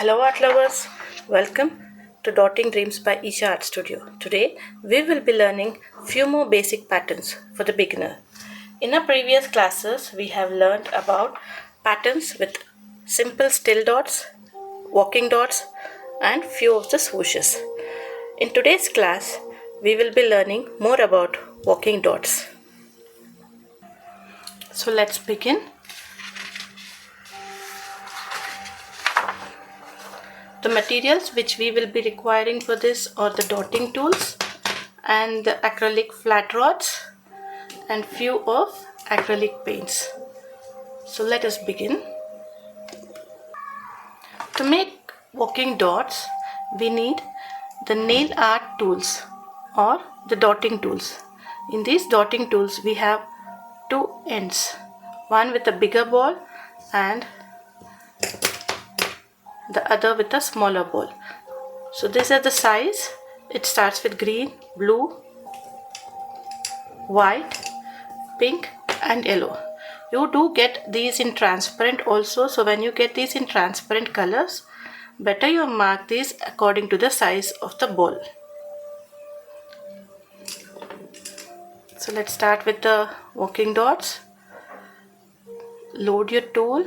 Hello art lovers, welcome to Dotting Dreams by eeshaartstudio. Today we will be learning few more basic patterns for the beginner. In our previous classes we have learned about patterns with simple still dots, walking dots and few of the swooshes. In today's class we will be learning more about walking dots. So let's begin. The materials which we will be requiring for this are the dotting tools and the acrylic flat rods and few of acrylic paints. So let us begin. To make walking dots, we need the nail art tools or the dotting tools. In these dotting tools, we have two ends, one with a bigger ball and the other with a smaller ball. So these are the size. It starts with green, blue, white, pink and yellow. You do get these in transparent also, so when you get these in transparent colors, better you mark these according to the size of the ball. So let's start with the walking dots. Load your tool.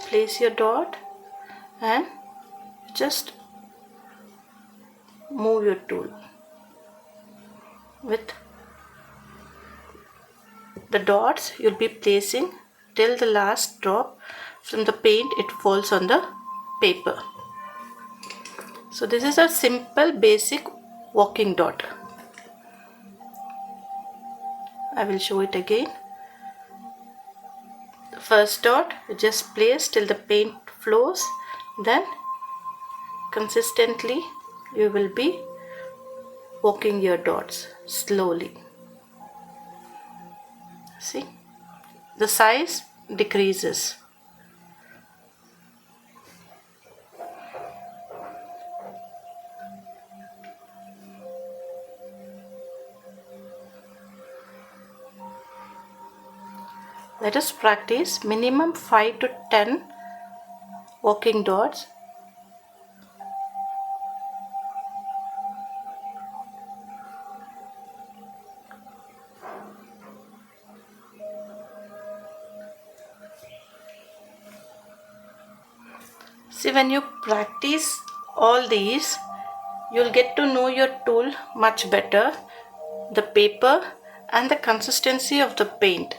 Place your dot and just move your tool with the dots. You'll be placing till the last drop from the paint it falls on the paper. So this is a simple basic walking dot. I will show it again. The first dot you just place till the paint flows, then consistently you will be walking your dots slowly. See, the size decreases. Let us practice minimum 5 to 10 walking dots. See, when you practice all these, you'll get to know your tool much better, the paper and the consistency of the paint.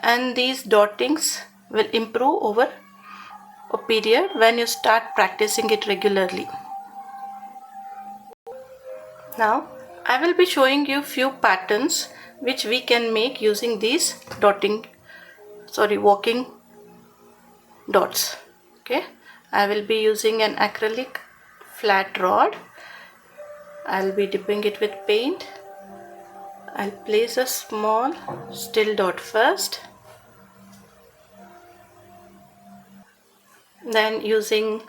And these dottings will improve over a period when you start practicing it regularly. Now I will be showing you few patterns which we can make using these walking dots. Okay, I will be using an acrylic flat rod. I'll be dipping it with paint. I'll place a small still dot first. Then using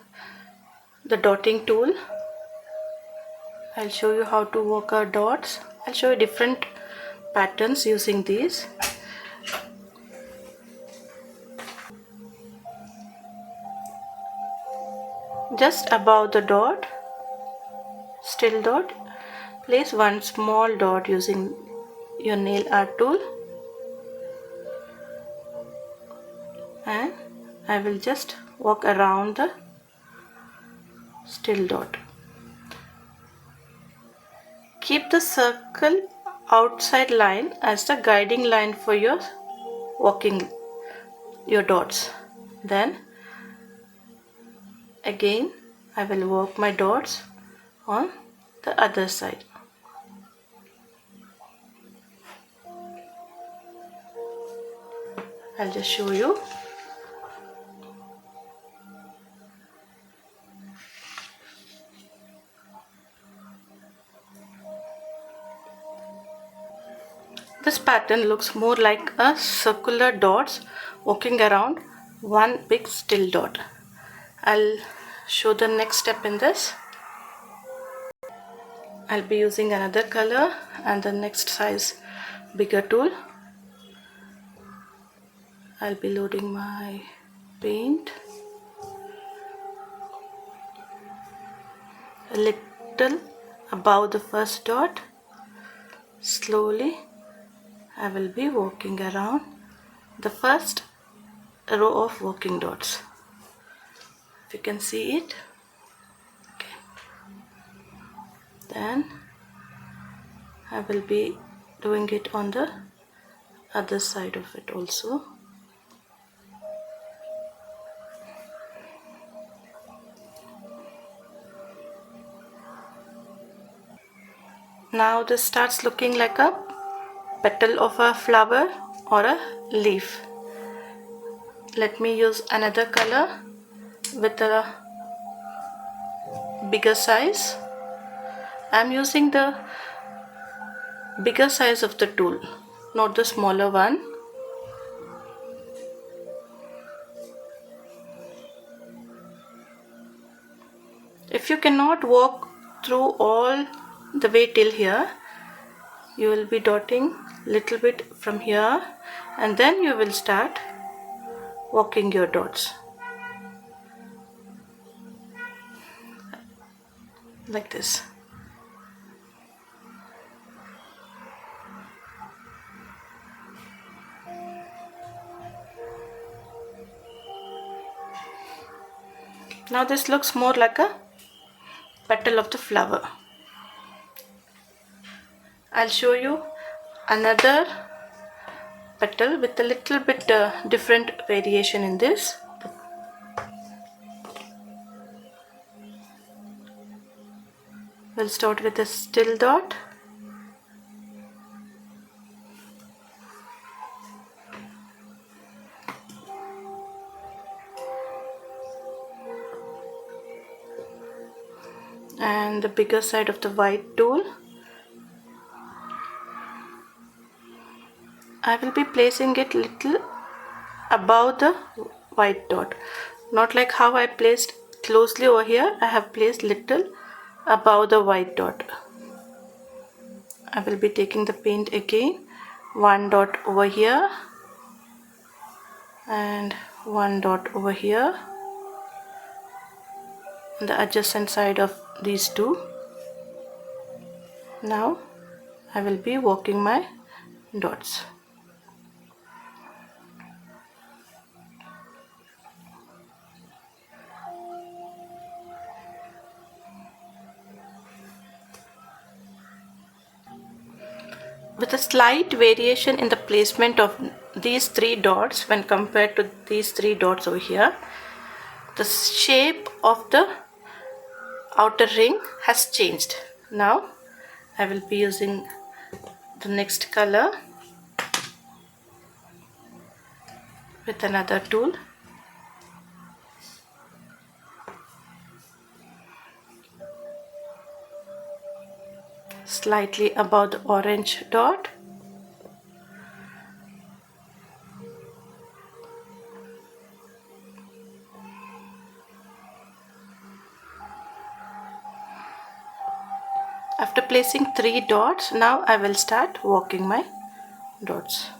the dotting tool, I'll show you how to work our dots. I'll show you different patterns using these. Just above the dot, still dot, place one small dot using your nail art tool, and I will just walk around the still dot. Keep the circle outside line as the guiding line for your walking your dots. Then again I will work my dots on the other side. I'll just show you. This pattern looks more like a circular dots walking around one big still dot. I'll show the next step in this. I'll be using another color and the next size bigger tool. I'll be loading my paint a little above the first dot. Slowly I will be working around the first row of working dots. If you can see it, okay. Then I will be doing it on the other side of it also. Now this starts looking like a petal of a flower or a leaf. Let me use another color with a bigger size. I'm using the bigger size of the tool, not the smaller one. If you cannot walk through all the way till here, you will be dotting little bit from here and then you will start walking your dots like this. Now this looks more like a petal of the flower. I'll show you another petal with a little bit different variation in this. We'll start with a still dot. And the bigger side of the white tool. I will be placing it little above the white dot, not like how I placed closely over here. I have placed little above the white dot. I will be taking the paint again, one dot over here and one dot over here on the adjacent side of these two. Now I will be working my dots. With a slight variation in the placement of these three dots when compared to these three dots over here, the shape of the outer ring has changed. Now I will be using the next color with another tool. Slightly above the orange dot. After placing three dots, now I will start working my dots.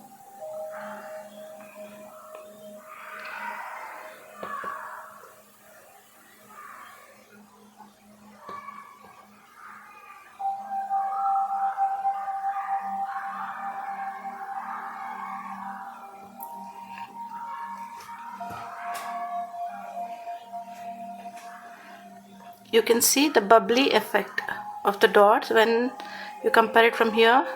You can see the bubbly effect of the dots when you compare it from here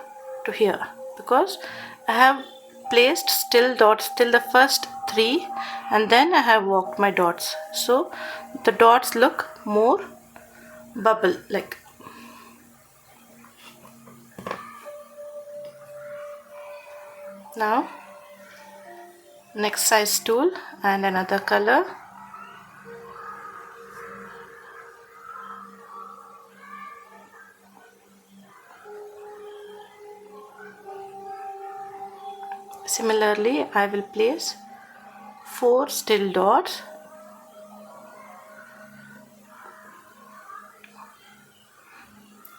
to here, because I have placed still dots till the first three and then I have worked my dots, so the dots look more bubble like. Now next size tool and another color. Similarly, I will place 4 still dots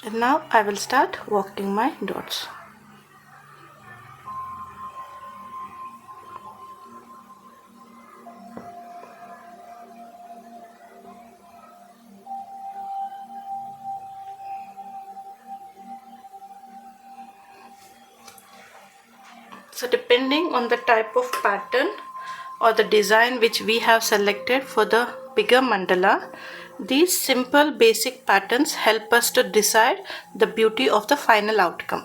in now I will start working my dots. So depending on the type of pattern or the design which we have selected for the bigger mandala, these simple basic patterns help us to decide the beauty of the final outcome.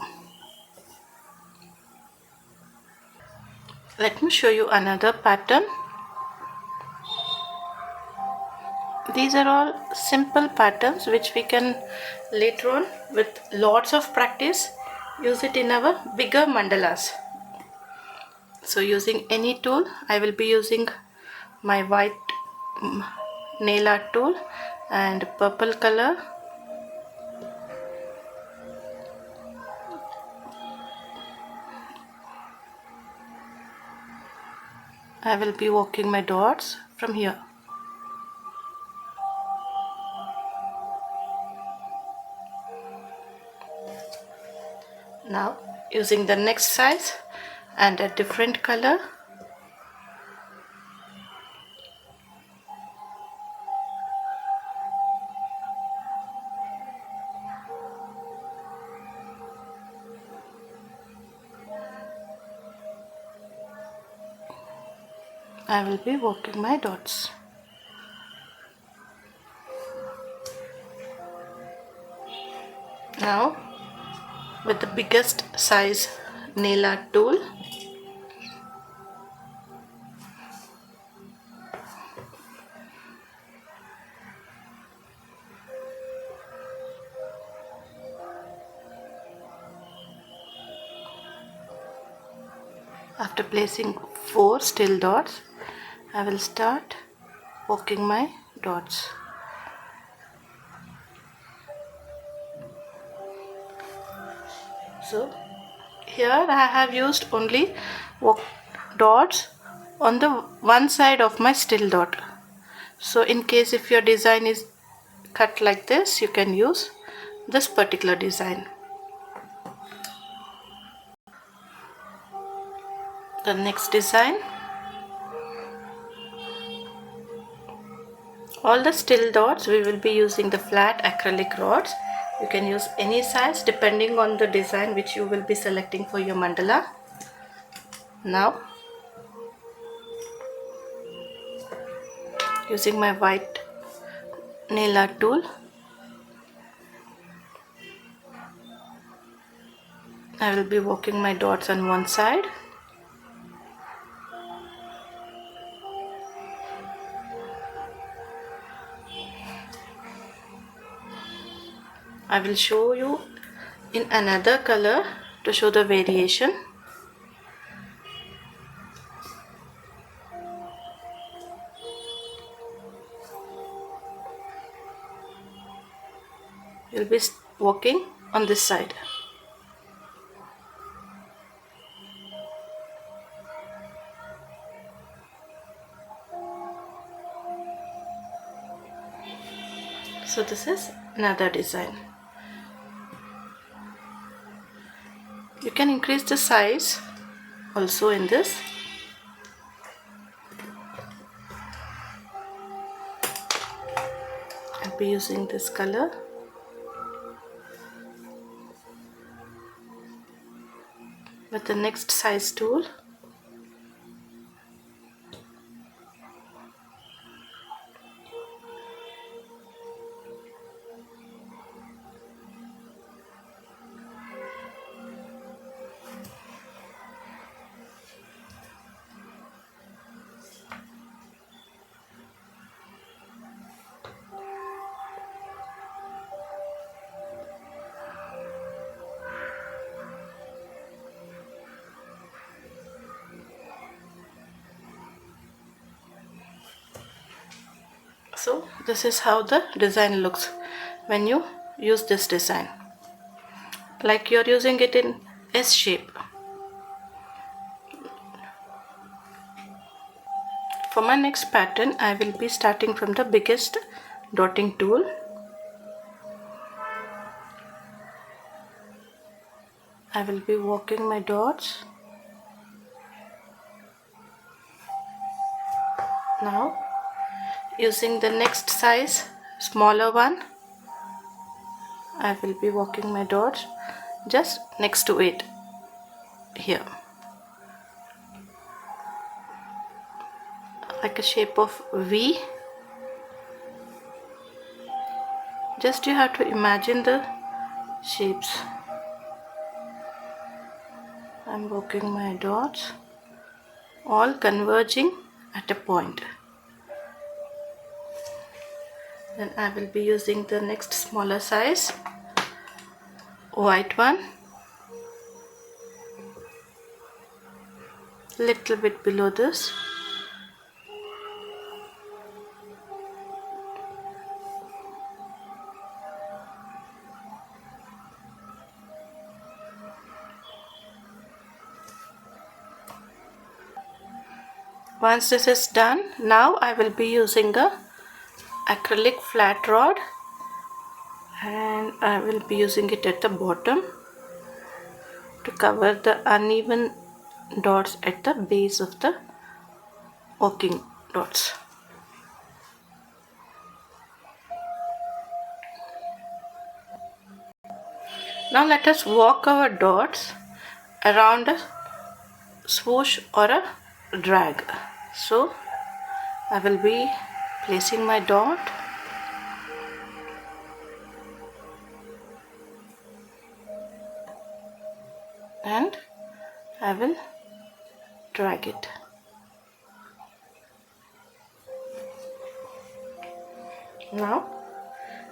Let me show you another pattern. These are all simple patterns which we can later on, with lots of practice, use it in our bigger mandalas. So using any tool, I will be using my white nail art tool and purple color. I will be working my dots from here. Now using the next size and a different color, I will be working my dots. Now with the biggest size nail art tool, after placing 4 still dots, I will start working my dots. So here I have used only dots on the one side of my still dot. So in case if your design is cut like this, you can use this particular design. The next design, all the still dots we will be using the flat acrylic rods. You can use any size depending on the design which you will be selecting for your mandala. Now using my white nail art tool, I will be working my dots on one side. I will show you in another color to show the variation. You'll be working on this side. So this is another design. You can increase the size also in this. I'll be using this color. With the next size tool, so this is how the design looks when you use this design, like you're using it in S shape. For my next pattern, I will be starting from the biggest dotting tool. I will be walking my dots. Now, using the next size, smaller one, I will be walking my dots just next to it here, like a shape of V. Just you have to imagine the shapes. I'm walking my dots, all converging at a point. Then I will be using the next smaller size, white one, little bit below this. Once this is done, now I will be using a acrylic flat rod, and I will be using it at the bottom to cover the uneven dots at the base of the walking dots. Now let us walk our dots around a swoosh or a drag. So I will be placing my dot and I will drag it. Now,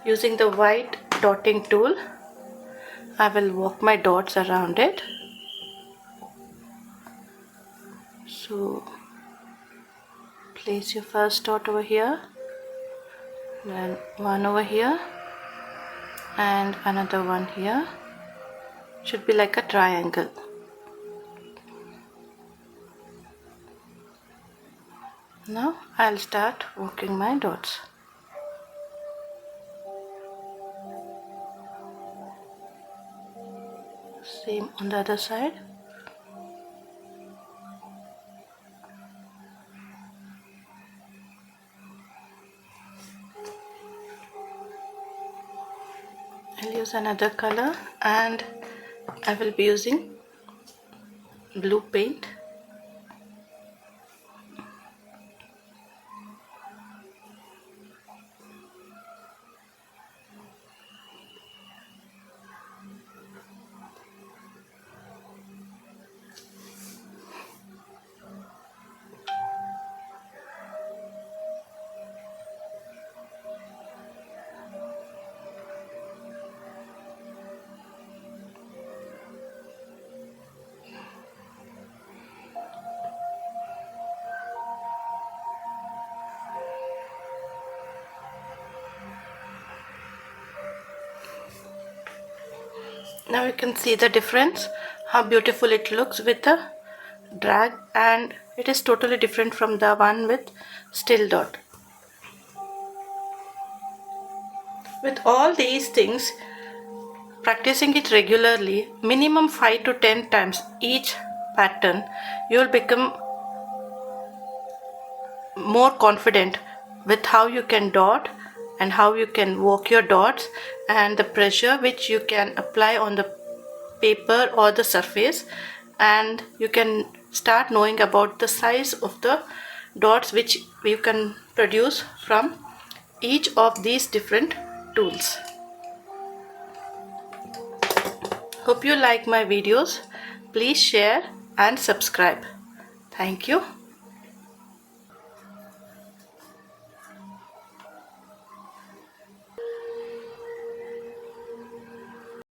using the white dotting tool, I will walk my dots around it. So place your first dot over here, then one over here, and another one here. Should be like a triangle. Now I'll start walking my dots. Same on the other side. I'll use another color and I will be using blue paint. Now you can see the difference, how beautiful it looks with the drag, and it is totally different from the one with still dot. With all these things, practicing it regularly, minimum 5 to 10 times each pattern, you will become more confident with how you can dot and how you can walk your dots, and the pressure which you can apply on the paper or the surface, and you can start knowing about the size of the dots which you can produce from each of these different tools. Hope you like my videos. Please share and subscribe. Thank you.